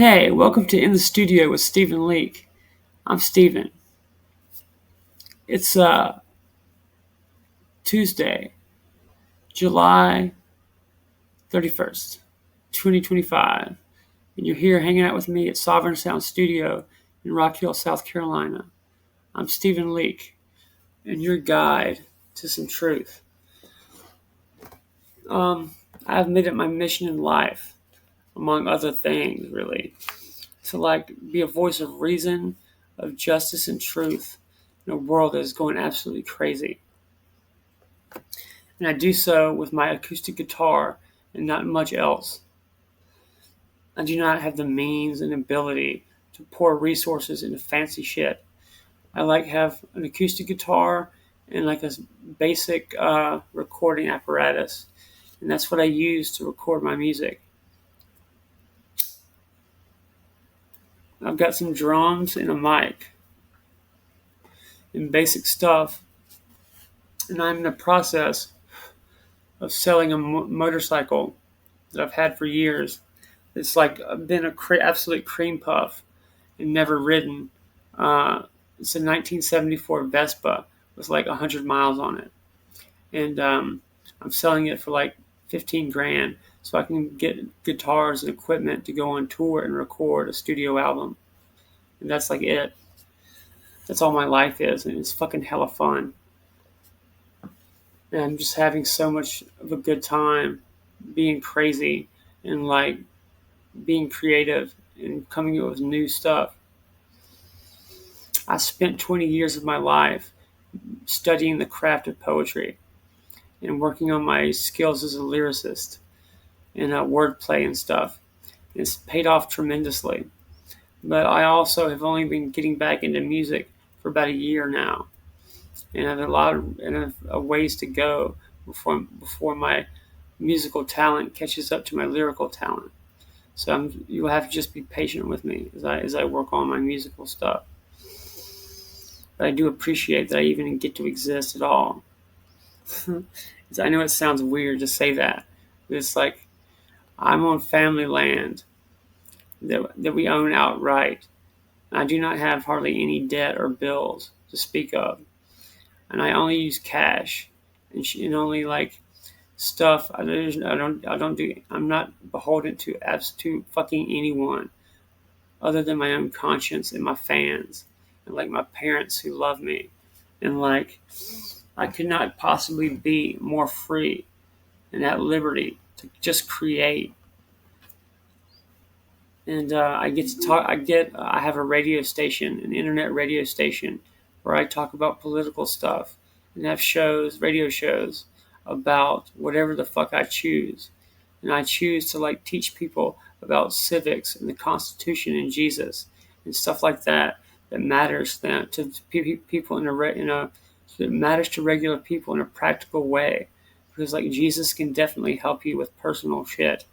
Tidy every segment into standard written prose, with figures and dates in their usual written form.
Hey, welcome to In the Studio with Stephen Leake. I'm Stephen. It's Tuesday, July 31st, 2025, and you're here hanging out with me at Sovereign Sound Studio in Rock Hill, South Carolina. I'm Stephen Leake, and your guide to some truth. I've made it my mission in life, among other things, really, to be a voice of reason, of justice and truth in a world that is going absolutely crazy. And I do so with my acoustic guitar and not much else. I do not have the means and ability to pour resources into fancy shit. I have an acoustic guitar and like a basic recording apparatus, and that's what I use to record my music. I've got some drums and a mic and basic stuff, and I'm in the process of selling a motorcycle that I've had for years. It's been absolute cream puff and never ridden. It's a 1974 Vespa with like 100 miles on it, and I'm selling it for like 15 grand so I can get guitars and equipment to go on tour and record a studio album. And that's like it. That's all my life is, and it's fucking hella fun. And I'm just having so much of a good time being crazy and like being creative and coming up with new stuff. I spent 20 years of my life studying the craft of poetry and working on my skills as a lyricist and wordplay and stuff. It's paid off tremendously. But I also have only been getting back into music for about a year now, and I have a ways to go before my musical talent catches up to my lyrical talent. So you'll have to just be patient with me as I work on my musical stuff. But I do appreciate that I even get to exist at all. I know it sounds weird to say that, but it's like I'm on family land that we own outright. I do not have hardly any debt or bills to speak of, and I only use cash and only like stuff. I don't do. I'm not beholden to fucking anyone other than my own conscience and my fans and like my parents who love me, and like I could not possibly be more free and at liberty to just create. And I get to talk. I have a radio station, an internet radio station, where I talk about political stuff and have radio shows about whatever the fuck I choose. And I choose to like teach people about civics and the Constitution and Jesus and stuff like that matters to people that matters to regular people in a practical way, because like Jesus can definitely help you with personal shit.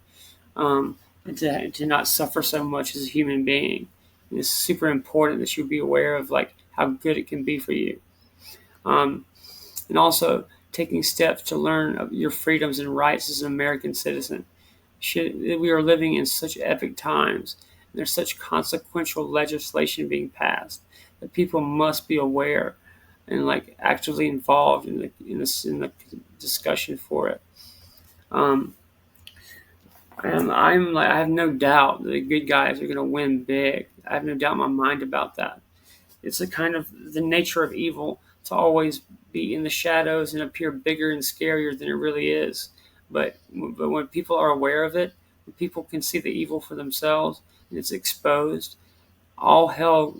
And to not suffer so much as a human being. And it's super important that you be aware of like how good it can be for you. And also taking steps to learn of your freedoms and rights as an American citizen. We are living in such epic times, and there's such consequential legislation being passed that people must be aware and like actively involved in the discussion for it. I have no doubt that the good guys are going to win big. I have no doubt in my mind about that. It's a kind of the nature of evil to always be in the shadows and appear bigger and scarier than it really is. But when people are aware of it, when people can see the evil for themselves and it's exposed, all hell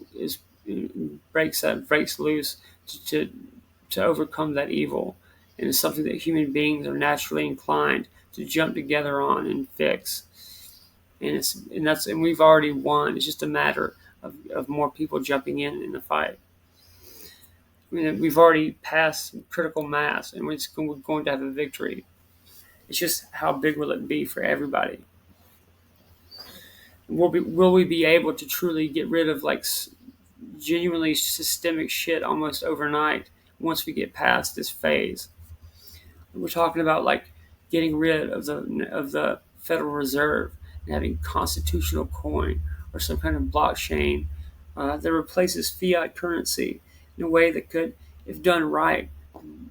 breaks loose to to overcome that evil. And it's something that human beings are naturally inclined to jump together on and fix. And we've already won. It's just a matter of more people jumping in the fight. I mean, we've already passed critical mass, and we're going to have a victory. It's just how big will it be for everybody? Will we be able to truly get rid of like genuinely systemic shit almost overnight once we get past this phase? We're talking about like getting rid of the Federal Reserve and having constitutional coin or some kind of blockchain that replaces fiat currency in a way that could, if done right,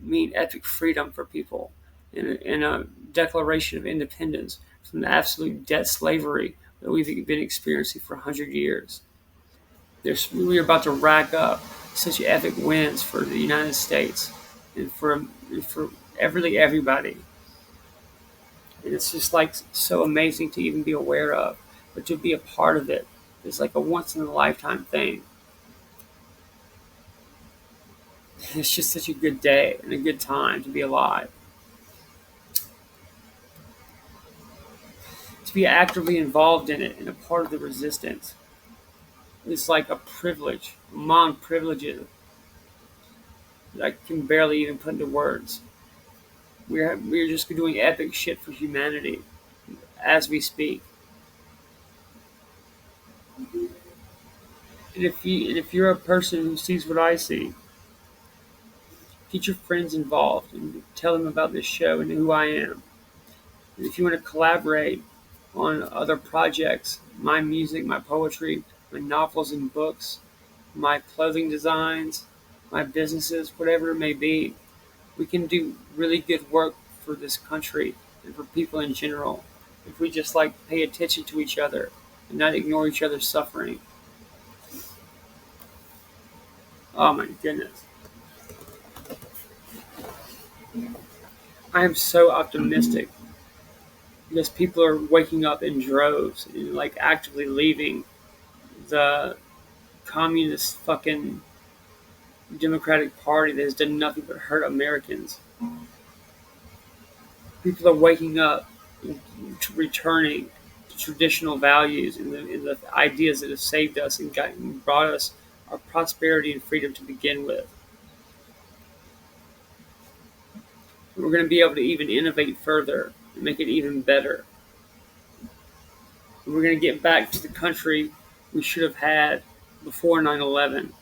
mean epic freedom for people and a declaration of independence from the absolute debt slavery that we've been experiencing for 100 years. We're about to rack up such epic wins for the United States and for everybody. And it's just like so amazing to even be aware of, but to be a part of it is like a once in a lifetime thing. It's just such a good day and a good time to be alive. To be actively involved in it and a part of the resistance is like a privilege among privileges that I can barely even put into words. We're just doing epic shit for humanity as we speak. And if you're a person who sees what I see, get your friends involved and tell them about this show and who I am. And if you want to collaborate on other projects, my music, my poetry, my novels and books, my clothing designs, my businesses, whatever it may be, we can do really good work for this country and for people in general if we just like pay attention to each other and not ignore each other's suffering. Oh my goodness. I am so optimistic because people are waking up in droves and like actively leaving the communist fucking Democratic Party that has done nothing but hurt Americans. People are waking up and returning to traditional values and the ideas that have saved us and brought us our prosperity and freedom to begin with. We're going to be able to even innovate further and make it even better. And we're going to get back to the country we should have had before 9/11.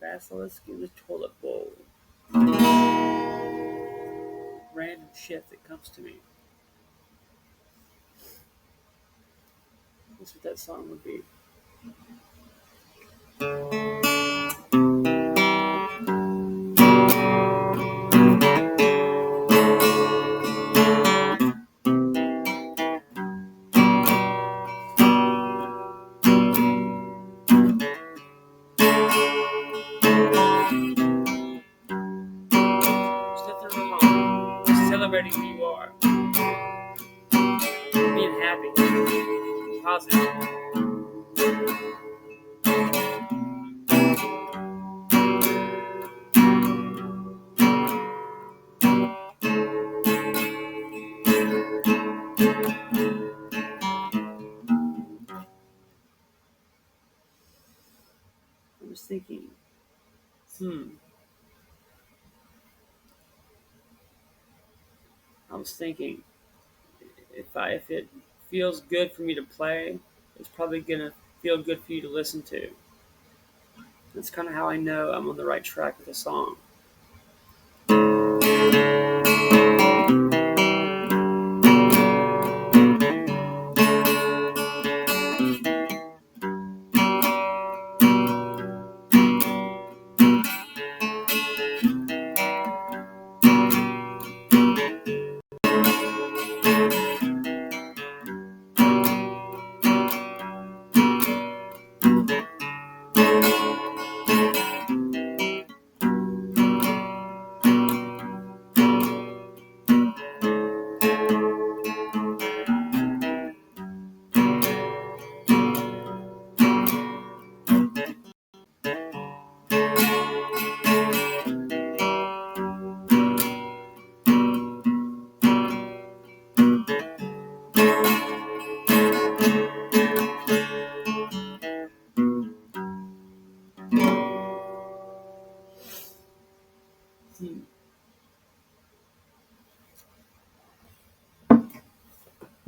Basilisk in the toilet bowl. Random shit that comes to me. That's what that song would be. There's nothing wrong. Just celebrating who you are. Being happy. Positive. I was thinking, hmm. I was thinking, if it feels good for me to play, it's probably gonna feel good for you to listen to. That's kind of how I know I'm on the right track with a song.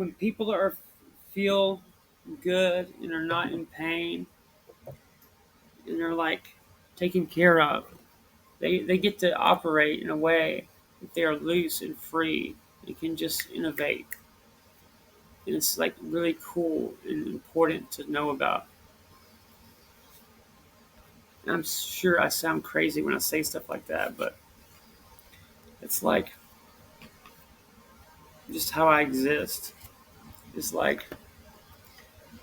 when people are feel good and are not in pain and they're like taken care of, they get to operate in a way that they are loose and free and can just innovate. And it's like really cool and important to know about. And I'm sure I sound crazy when I say stuff like that, but it's like just how I exist. It's like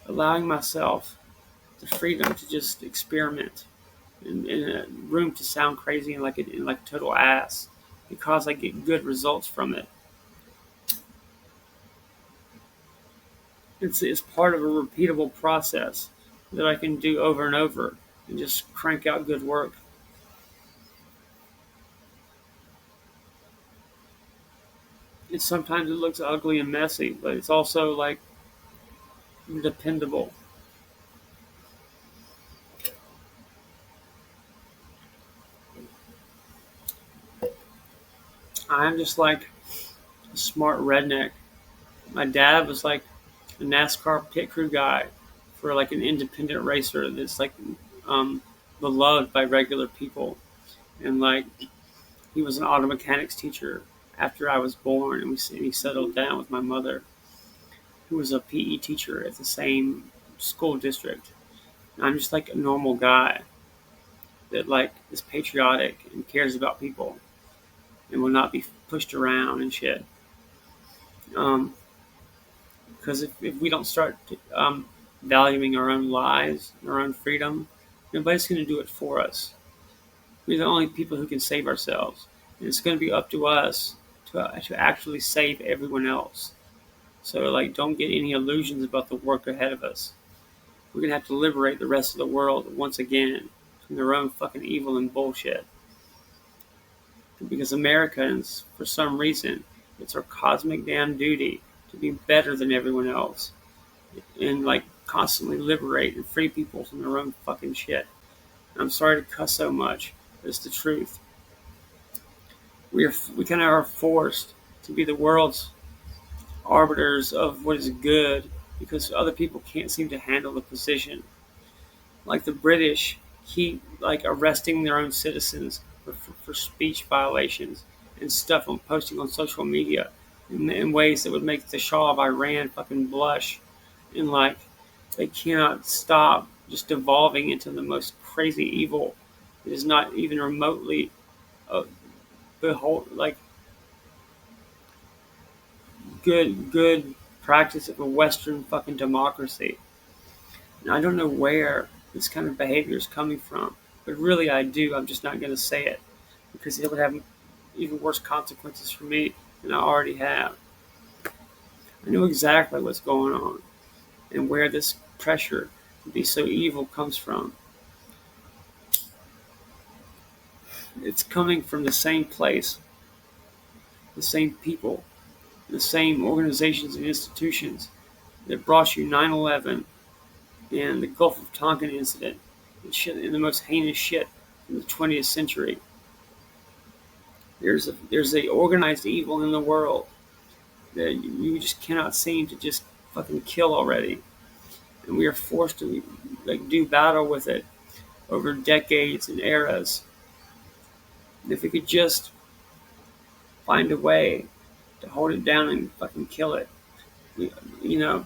allowing myself the freedom to just experiment in a room to sound crazy and like a total ass because I get good results from it. It's part of a repeatable process that I can do over and over and just crank out good work. And sometimes it looks ugly and messy, but it's also like dependable. I'm just like a smart redneck. My dad was like a NASCAR pit crew guy for like an independent racer that's like um, beloved by regular people. And like he was an auto mechanics teacher after I was born, and he settled down with my mother, who was a PE teacher at the same school district. And I'm just like a normal guy that like is patriotic and cares about people and will not be pushed around and shit. Um, Because if we don't start valuing our own lives, our own freedom, nobody's going to do it for us. We're the only people who can save ourselves. And it's going to be up to us to actually save everyone else. So, like, don't get any illusions about the work ahead of us. We're going to have to liberate the rest of the world once again from their own fucking evil and bullshit. Because Americans, for some reason, it's our cosmic damn duty to be better than everyone else and like constantly liberate and free people from their own fucking shit. I'm sorry to cuss so much, but it's the truth. We kind of are forced to be the world's arbiters of what is good because other people can't seem to handle the position. Like the British keep like arresting their own citizens for speech violations and stuff on posting on social media in ways that would make the Shah of Iran fucking blush. And like they cannot stop just devolving into the most crazy evil that is not even remotely uh, behold like good practice of a Western fucking democracy. And I don't know where this kind of behavior is coming from, but really I do. I'm just not going to say it because it would have even worse consequences for me than I already have. I know exactly what's going on and where this pressure to be so evil comes from. It's coming from the same place, the same people, the same organizations and institutions that brought you 9/11 and the Gulf of Tonkin incident and the most heinous shit in the 20th century. There's a organized evil in the world that you just cannot seem to just fucking kill already, and we are forced to like do battle with it over decades and eras. And if we could just find a way to hold it down and fucking kill it, we, you know,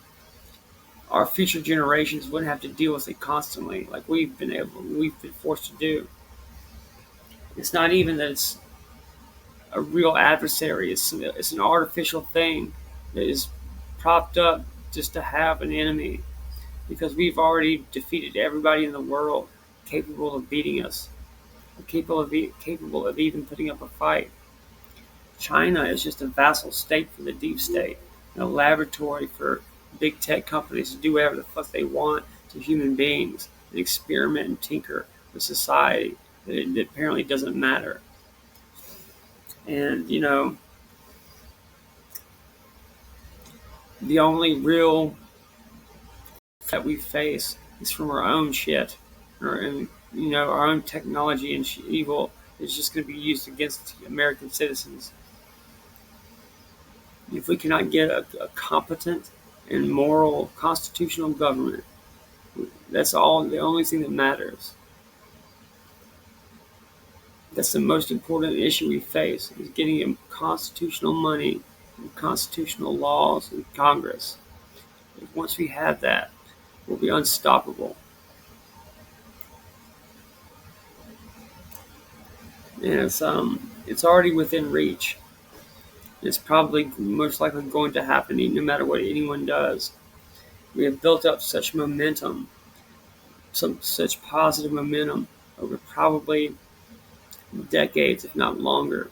our future generations wouldn't have to deal with it constantly like we've been forced to do. It's not even that it's a real adversary. It's an artificial thing that is propped up just to have an enemy because we've already defeated everybody in the world capable of beating us, capable of even putting up a fight. China is just a vassal state for the deep state, and a laboratory for big tech companies to do whatever the fuck they want to human beings and experiment and tinker with society that apparently doesn't matter. And, the only real that we face is from our own shit, and our own technology and evil is just going to be used against American citizens. If we cannot get a competent and moral constitutional government, that's all the only thing that matters. That's the most important issue we face is getting constitutional money and constitutional laws in Congress. Once we have that, we'll be unstoppable. And it's already within reach. It's probably most likely going to happen no matter what anyone does. We have built up such momentum, such positive momentum over probably decades, if not longer,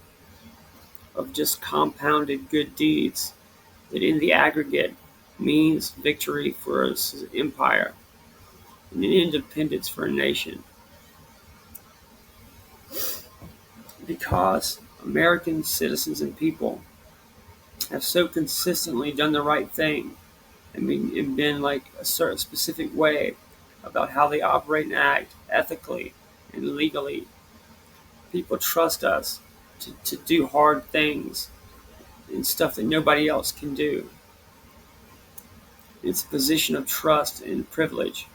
of just compounded good deeds that in the aggregate means victory for an empire and an independence for a nation. Because American citizens and people have so consistently done the right thing and been like a certain specific way about how they operate and act ethically and legally. People trust us to do hard things and stuff that nobody else can do. It's a position of trust and privilege.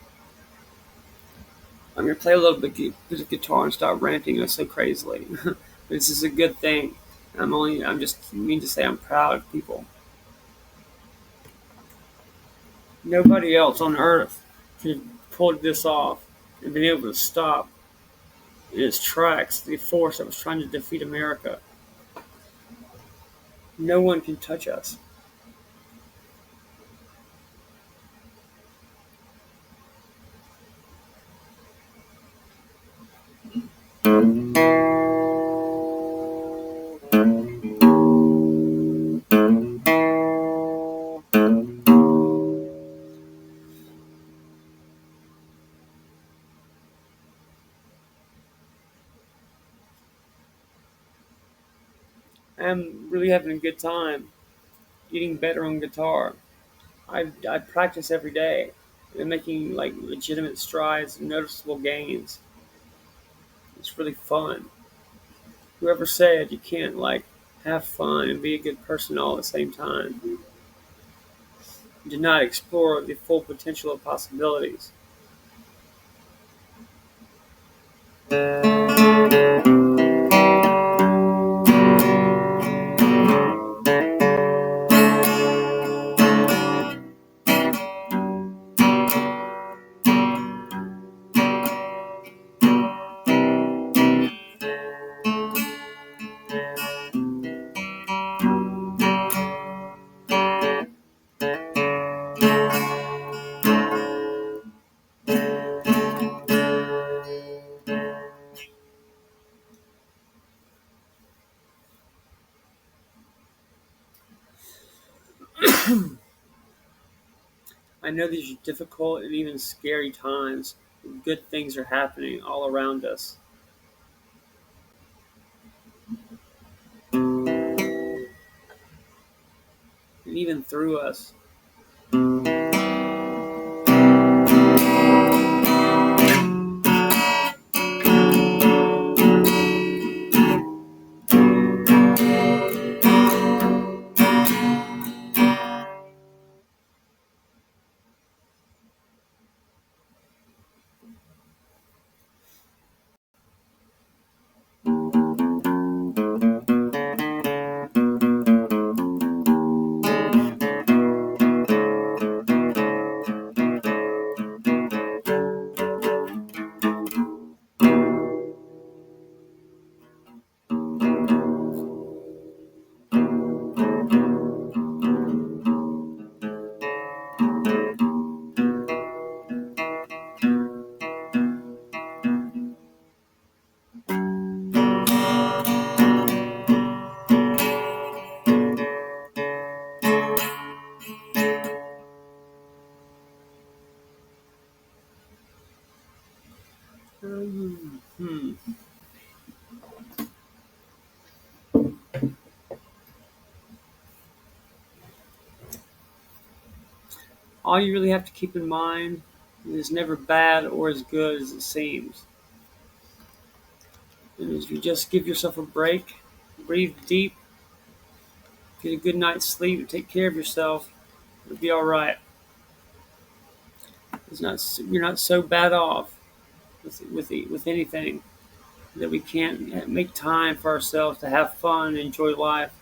I'm going to play a little bit of guitar and start ranting so crazily. But this is a good thing. I'm just mean to say I'm proud of people. Nobody else on earth could have pulled this off and been able to stop in its tracks the force that was trying to defeat America. No one can touch us. I'm really having a good time getting better on guitar. I practice every day and making like legitimate strides and noticeable gains. It's really fun. Whoever said you can't like have fun and be a good person all at the same time did not explore the full potential of possibilities. I know these are difficult and even scary times. Good things are happening all around us, and even through us. Hmm. All you really have to keep in mind is never bad or as good as it seems. And if you just give yourself a break, breathe deep, Get a good night's sleep, take care of yourself. It'll be all right. You're not so bad off with anything that we can't make time for ourselves to have fun and enjoy life.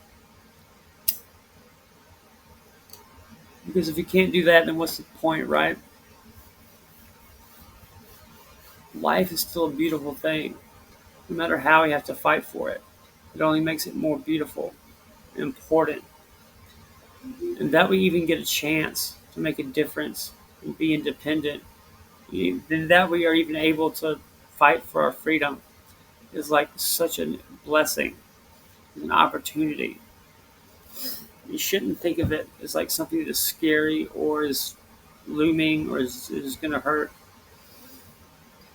Because if you can't do that, then what's the point, right? Life is still a beautiful thing, no matter how we have to fight for it. It only makes it more beautiful and important. And that we even get a chance to make a difference and be independent, then that we are even able to fight for our freedom is like such a blessing, an opportunity. You shouldn't think of it as like something that is scary or is looming or is going to hurt.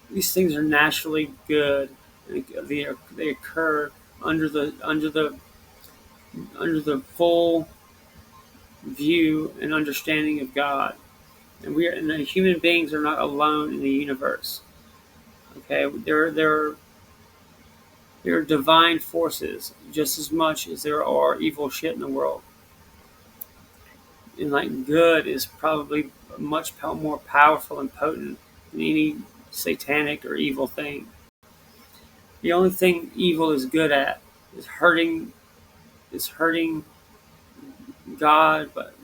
These things are naturally good. They occur under the full view and understanding of God. And the human beings are not alone in the universe. Okay, there are divine forces just as much as there are evil shit in the world. And like good is probably much more powerful and potent than any satanic or evil thing. The only thing evil is good at is hurting God, but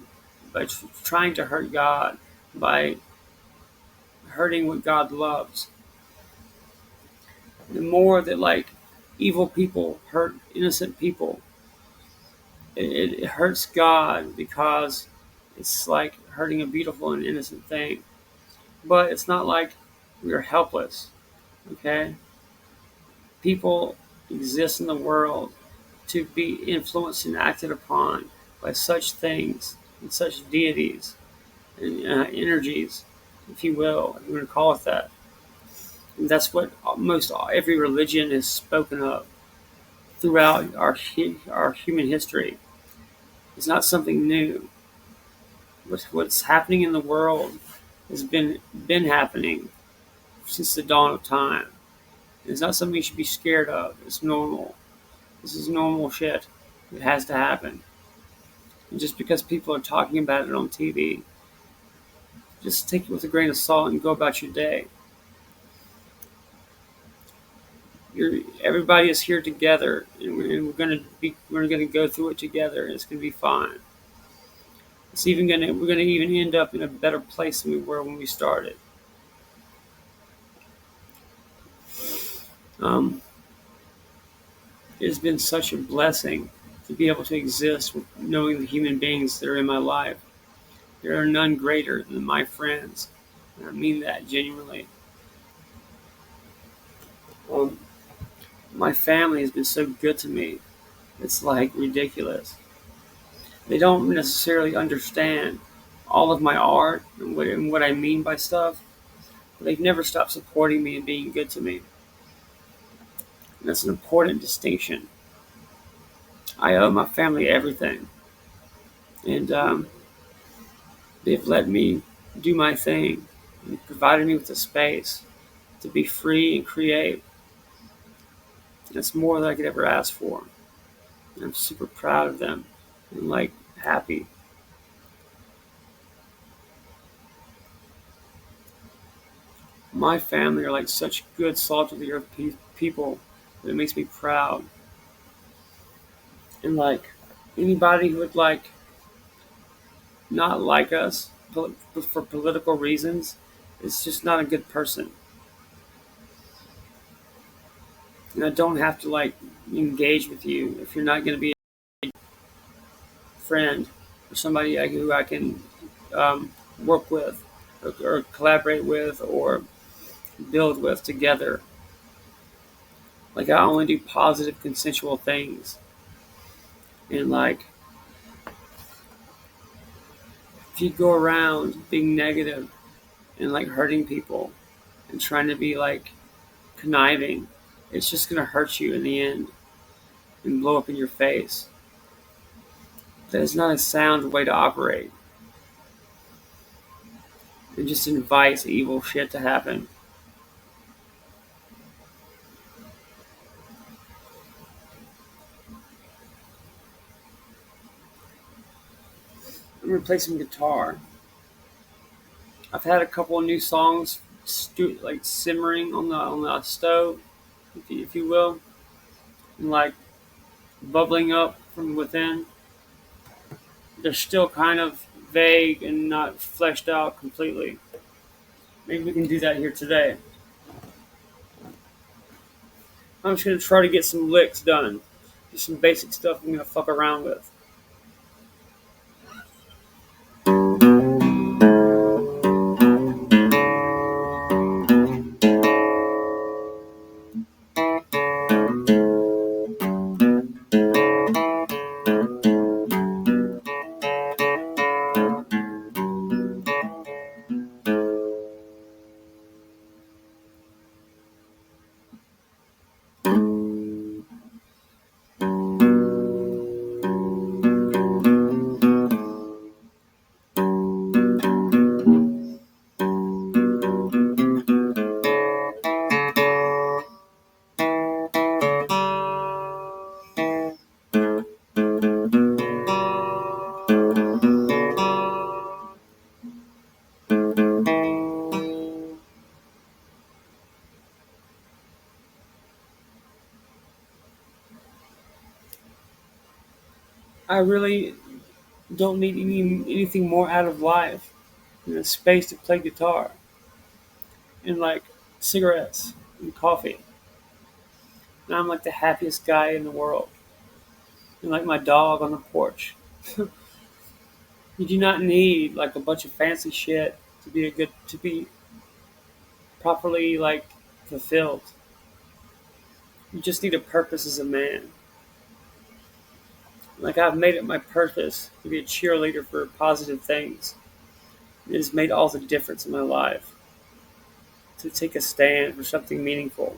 by trying to hurt God, by hurting what God loves. The more that like evil people hurt innocent people, it hurts God because it's like hurting a beautiful and innocent thing. But it's not like we are helpless. Okay, people exist in the world to be influenced and acted upon by such things and such deities and energies, if you will, if you want to call it that. And that's what most every religion has spoken of throughout our human history. It's not something new. What's happening in the world has been happening since the dawn of time. It's not something you should be scared of. It's normal. This is normal shit. It has to happen. And just because people are talking about it on TV, just take it with a grain of salt and go about your day. Everybody is here together, and we're gonna go through it together, and it's gonna be fine. We're gonna even end up in a better place than we were when we started. Um, it has been such a blessing to be able to exist with knowing the human beings that are in my life. There are none greater than my friends, and I mean that genuinely. Um, my family has been so good to me. It's like ridiculous. They don't necessarily understand all of my art and what I mean by stuff, but they've never stopped supporting me and being good to me. And that's an important distinction. I owe my family everything, and they've let me do my thing and provided me with the space to be free and create. That's more than I could ever ask for. And I'm super proud of them and like happy. My family are like such good salt of the earth people that it makes me proud. And like anybody who would like not like us for political reasons is just not a good person. And I don't have to like engage with you if you're not going to be a friend or somebody who I can work with or collaborate with or build with together. Like I only do positive consensual things. And like if you go around being negative and like hurting people and trying to be like conniving, it's just gonna hurt you in the end and blow up in your face. That is not a sound way to operate. It just invites evil shit to happen. I'm replacing guitar. I've had a couple of new songs like simmering on the stove, if you will, and like bubbling up from within. They're still kind of vague and not fleshed out completely. Maybe we can do that here today. I'm just gonna try to get some licks done. Just some basic stuff I'm gonna fuck around with. I really don't need anything more out of life than a space to play guitar and like cigarettes and coffee. And I'm like the happiest guy in the world. And like my dog on the porch. You do not need like a bunch of fancy shit to be properly like fulfilled. You just need a purpose as a man. Like I've made it my purpose to be a cheerleader for positive things. It has made all the difference in my life. To take a stand for something meaningful.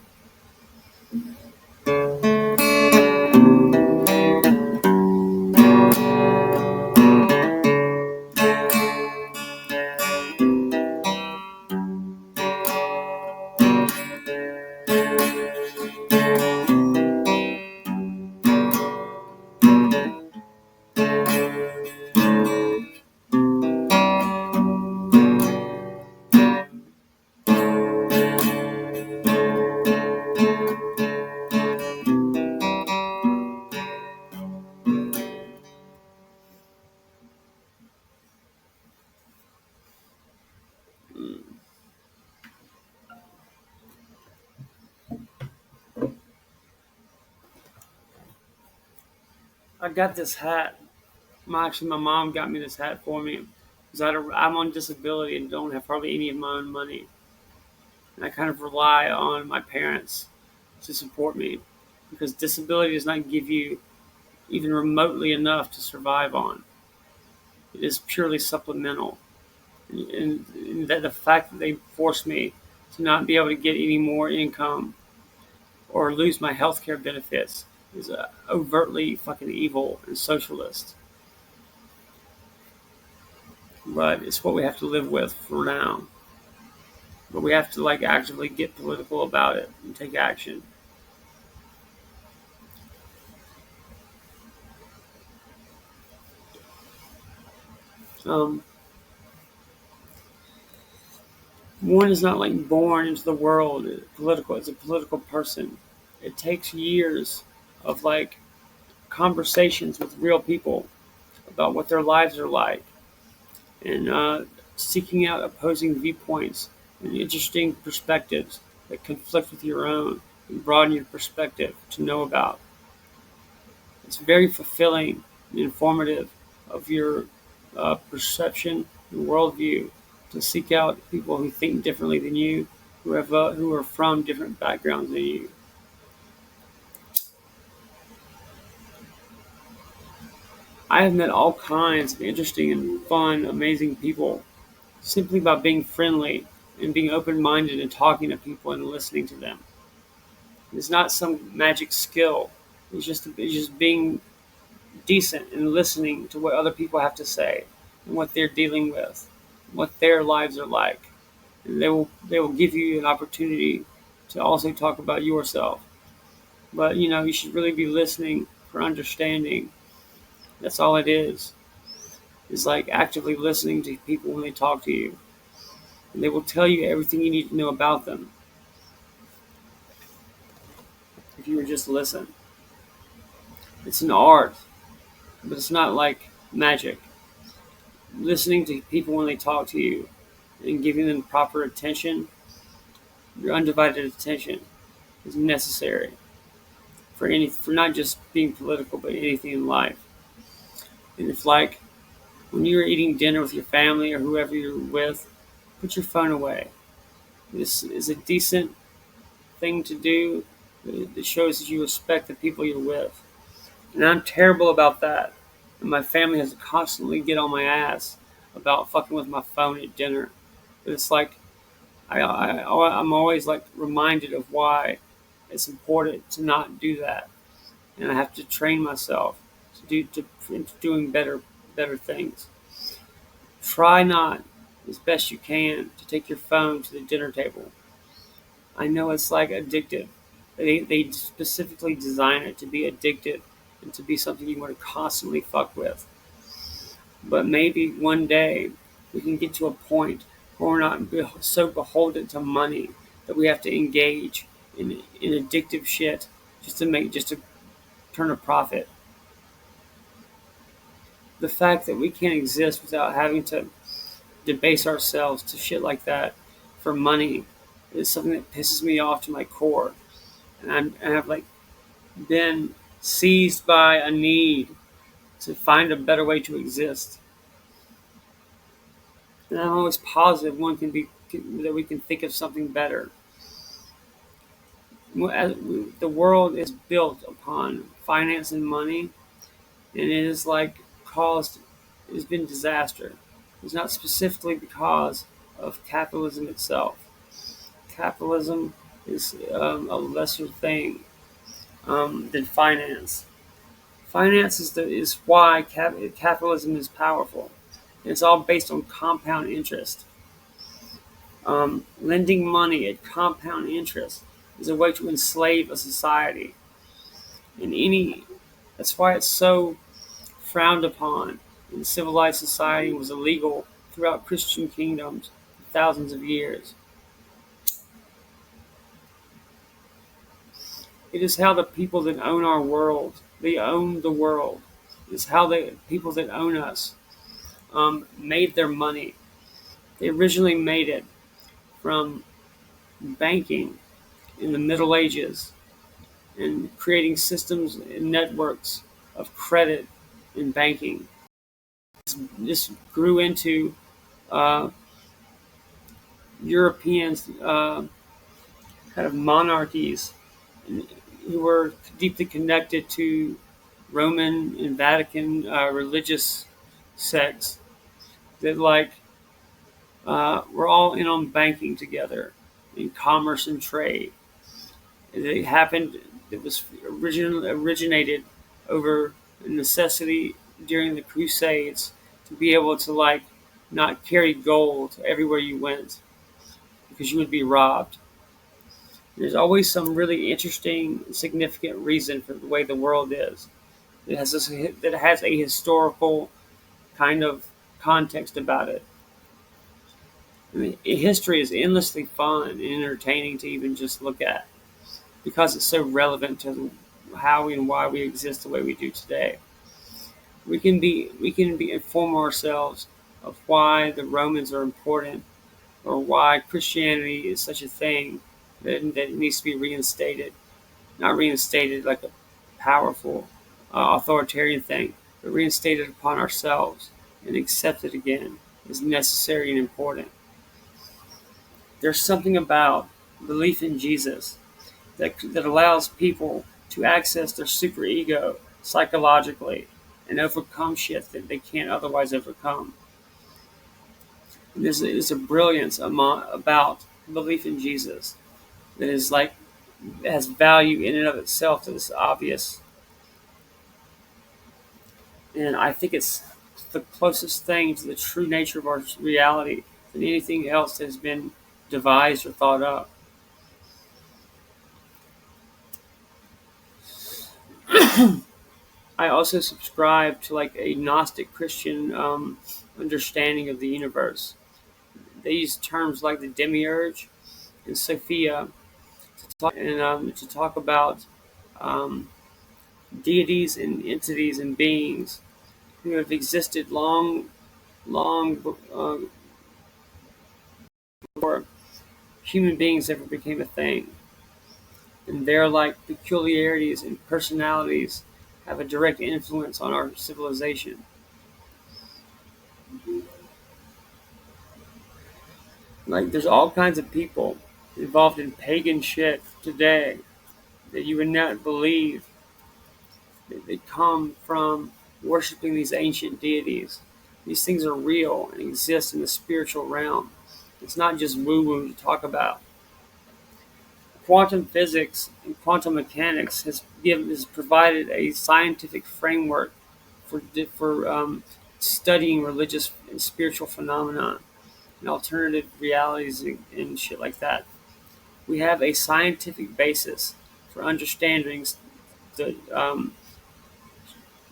I got this hat. My mom got me this hat for me because I'm on disability and don't have hardly any of my own money. And I kind of rely on my parents to support me because disability does not give you even remotely enough to survive on. It is purely supplemental. And that the fact that they forced me to not be able to get any more income or lose my health care benefits is overtly fucking evil and socialist. But it's what we have to live with for now. But we have to like actively get political about it and take action. Um, One is not like born into the world political as a political person. It takes years of like conversations with real people about what their lives are like and seeking out opposing viewpoints and interesting perspectives that conflict with your own and broaden your perspective to know about. It's very fulfilling and informative of your perception and worldview to seek out people who think differently than you, who are from different backgrounds than you. I have met all kinds of interesting and fun, amazing people simply by being friendly and being open-minded and talking to people and listening to them. It's not some magic skill. It's just being decent and listening to what other people have to say and what they're dealing with, what their lives are like. And they will give you an opportunity to also talk about yourself. But you should really be listening for understanding. That's all it is. is like actively listening to people when they talk to you. And they will tell you everything you need to know about them if you would just listen. It's an art, but it's not like magic. Listening to people when they talk to you and giving them proper attention, your undivided attention, is necessary for not just being political, but anything in life. And if like when you're eating dinner with your family or whoever you're with, put your phone away. This is a decent thing to do. It shows that you respect the people you're with. And I'm terrible about that. And my family has to constantly get on my ass about fucking with my phone at dinner. But it's like I'm always like reminded of why it's important to not do that, and I have to train myself into doing better things. Try not, as best you can, to take your phone to the dinner table. I know it's like addictive. They specifically design it to be addictive and to be something you want to constantly fuck with. But maybe one day we can get to a point where we're not so beholden to money that we have to engage in addictive shit just to turn a profit. The fact that we can't exist without having to debase ourselves to shit like that for money is something that pisses me off to my core. And I've like been seized by a need to find a better way to exist. And I'm always positive that we can think of something better. The world is built upon finance and money, and it is like it has been disaster. It's not specifically because of capitalism itself. Capitalism is a lesser thing than finance. Finance is why capitalism is powerful. It's all based on compound interest. Lending money at compound interest is a way to enslave a society. And that's why it's so frowned upon in civilized society and was illegal throughout Christian kingdoms for thousands of years. It is how the people that own our world, they own the world. It's how the people that own us made their money. They originally made it from banking in the Middle Ages and creating systems and networks of credit in banking. This grew into uh, European kind of monarchies who were deeply connected to Roman and Vatican religious sects that were all in on banking together in commerce and trade. It happened. It was originated over necessity during the Crusades to be able to not carry gold everywhere you went because you would be robbed. There's always some really interesting, significant reason for the way the world is. That has a historical kind of context about it. I mean, history is endlessly fun and entertaining to even just look at because it's so relevant to how and why we exist the way we do today. We can inform ourselves of why the Romans are important or why Christianity is such a thing that it needs to be reinstated. Not reinstated like a powerful authoritarian thing, but reinstated upon ourselves and accepted again as necessary and important. There's something about belief in Jesus that allows people to access their superego psychologically and overcome shit that they can't otherwise overcome. And there's a brilliance about belief in Jesus that is like has value in and of itself that is obvious. And I think it's the closest thing to the true nature of our reality than anything else that has been devised or thought up. I also subscribe to like a Gnostic Christian understanding of the universe. They use terms like the demiurge and Sophia to talk about um, deities and entities and beings who have existed long before human beings ever became a thing. And their like peculiarities and personalities have a direct influence on our civilization. Like there's all kinds of people involved in pagan shit today that you would not believe that they come from worshiping these ancient deities. These things are real and exist in the spiritual realm. It's not just woo woo to talk about. Quantum physics and quantum mechanics has provided a scientific framework for studying religious and spiritual phenomena and alternative realities and shit like that. We have a scientific basis for understanding the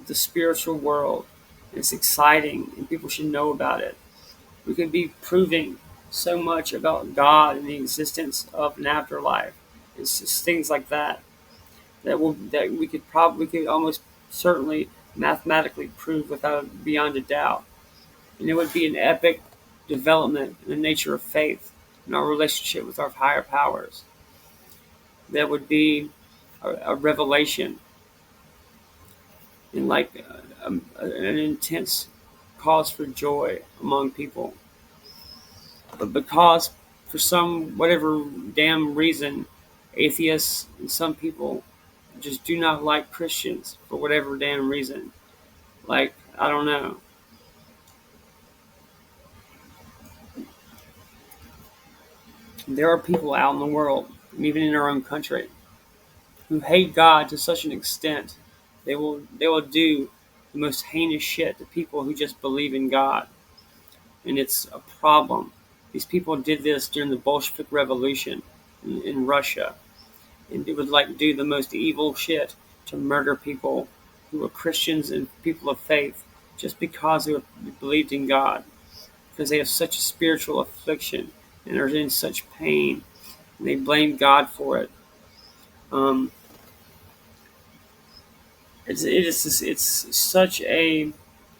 the spiritual world. It's exciting, and people should know about it. We could be proving so much about God and the existence of an afterlife. It's just things like that that we could almost certainly mathematically prove without beyond a doubt. And it would be an epic development in the nature of faith and our relationship with our higher powers. That would be a revelation and like an intense cause for joy among people. But because for some whatever damn reason, atheists and some people just do not like Christians for whatever damn reason. Like I don't know. There are people out in the world, and even in our own country, who hate God to such an extent they will do the most heinous shit to people who just believe in God, and it's a problem. These people did this during the Bolshevik Revolution in Russia, and it would like do the most evil shit to murder people who were Christians and people of faith just because believed in God, because they have such a spiritual affliction and are in such pain, and they blame God for it. Um, it's such a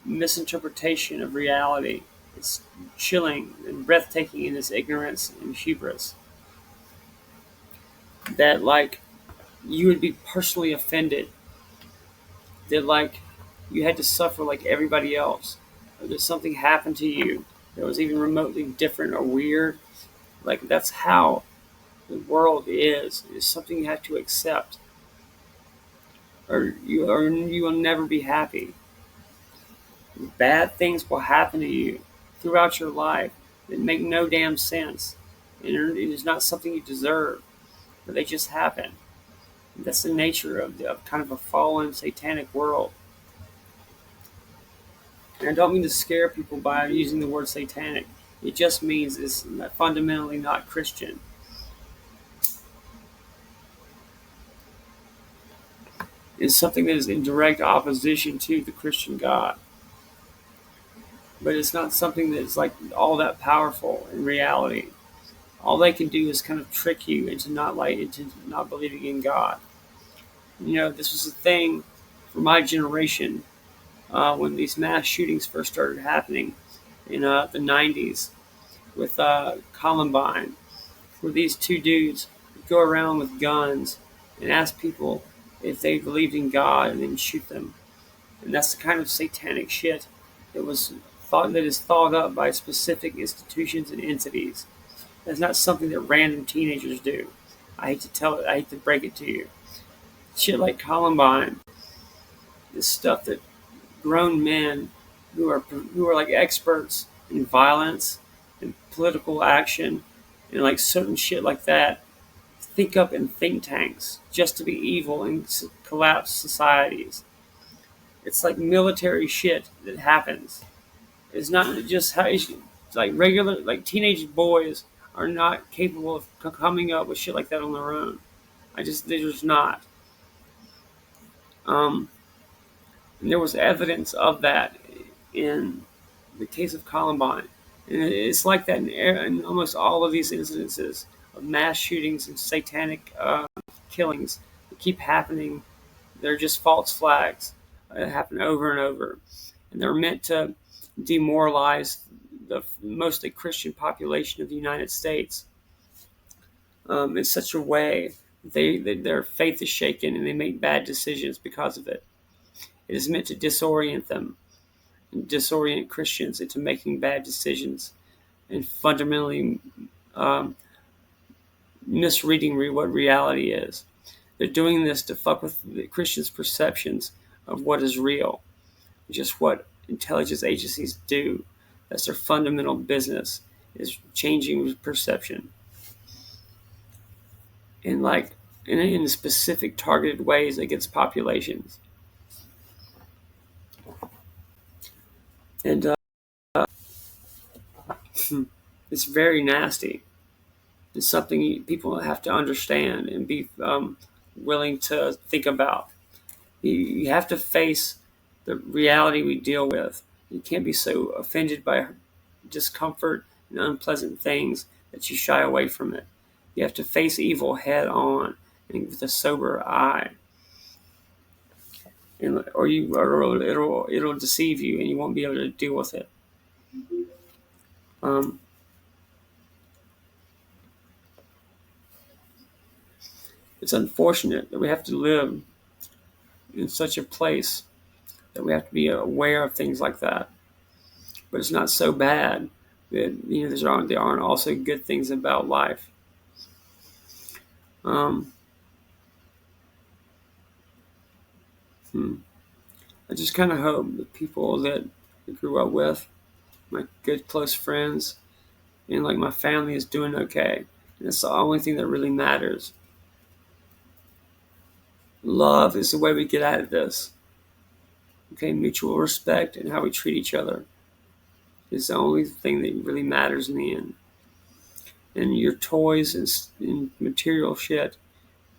misinterpretation of reality. It's chilling and breathtaking in its ignorance and hubris that like you would be personally offended that like you had to suffer like everybody else, or that something happened to you that was even remotely different or weird. Like that's how the world is. It's something you have to accept, or you will never be happy. Bad things will happen to you throughout your life that make no damn sense, and it is not something you deserve, but they just happen. That's the nature of kind of a fallen satanic world. And I don't mean to scare people by using the word satanic. It just means it's fundamentally not Christian. It's something that is in direct opposition to the Christian God. But it's not something that's like all that powerful in reality. All they can do is kind of trick you into not believing in God. You know, this was a thing for my generation when these mass shootings first started happening in the '90s with Columbine, where these two dudes would go around with guns and ask people if they believed in God and then shoot them. And that's the kind of satanic shit that is thought up by specific institutions and entities. That's not something that random teenagers do. I hate to break it to you. Shit like Columbine is stuff that grown men who are like experts in violence and political action and like certain shit like that think up in think tanks just to be evil and collapse societies. It's like military shit that happens. It's not just how it's like regular like teenage boys are not capable of coming up with shit like that on their own. They're just not. Um, And there was evidence of that in the case of Columbine. And it's like that in almost all of these incidences of mass shootings and satanic killings that keep happening. They're just false flags that happen over and over. And they're meant to demoralize the mostly Christian population of the United States in such a way their faith is shaken and they make bad decisions because of it. It is meant to disorient them and disorient Christians into making bad decisions and fundamentally um, misreading what reality is. They're doing this to fuck with the Christians' perceptions of what is real, just what intelligence agencies do. That's their fundamental business, is changing perception. And like in specific targeted ways against populations. And it's very nasty. It's something people have to understand and be willing to think about. You have to face the reality we deal with. You can't be so offended by discomfort and unpleasant things that you shy away from it. You have to face evil head on and with a sober eye, and or it'll deceive you and you won't be able to deal with it. Um, it's unfortunate that we have to live in such a place that we have to be aware of things like that. But it's not so bad that there aren't also good things about life. Um, hmm. I just kind of hope the people that I grew up with, my good close friends, and like my family is doing okay. And that's the only thing that really matters. Love is the way we get out of this. Okay, mutual respect and how we treat each other is the only thing that really matters in the end. And your toys and material shit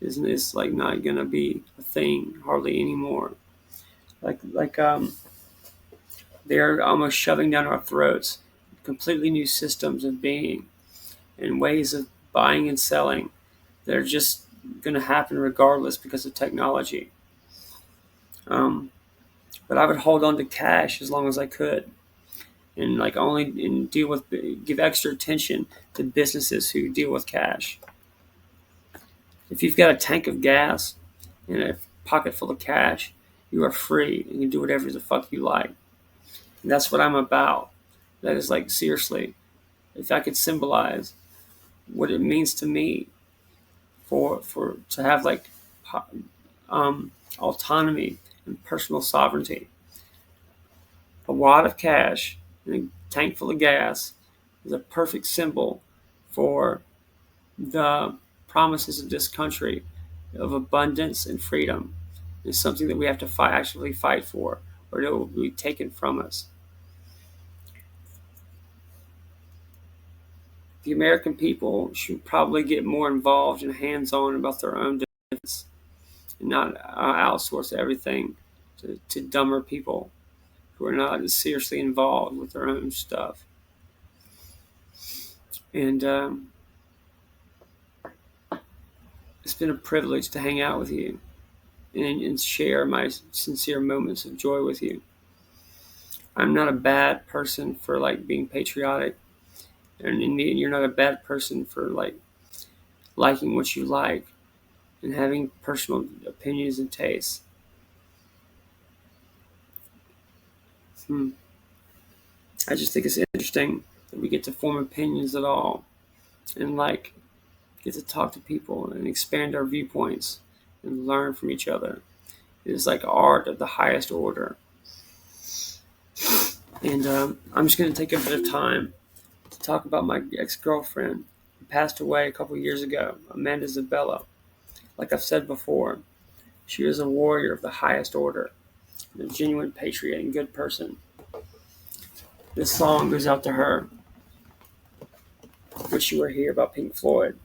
is like not gonna be a thing hardly anymore. Like they're almost shoving down our throats completely new systems of being and ways of buying and selling. They're just gonna happen regardless because of technology. Um, but I would hold on to cash as long as I could, and like only and deal with give extra attention to businesses who deal with cash. If you've got a tank of gas and a pocket full of cash, you are free and you can do whatever the fuck you like. And that's what I'm about. That is like seriously, if I could symbolize what it means to me for to have like autonomy and personal sovereignty. A wad of cash and a tank full of gas is a perfect symbol for the promises of this country of abundance and freedom. It's something that we have to actively fight for, or it will be taken from us. The American people should probably get more involved and hands-on about their own defense and not outsource everything to dumber people who are not seriously involved with their own stuff. And it's been a privilege to hang out with you and share my sincere moments of joy with you. I'm not a bad person for like being patriotic, and you're not a bad person for like liking what you like and having personal opinions and tastes. I just think it's interesting that we get to form opinions at all and like get to talk to people and expand our viewpoints and learn from each other. It is like art of the highest order. And I'm just going to take a bit of time to talk about my ex-girlfriend who passed away a couple years ago, Amanda Zabella. Like I've said before, she was a warrior of the highest order, a genuine patriot and good person. This song goes out to her. Wish You Were Here about Pink Floyd.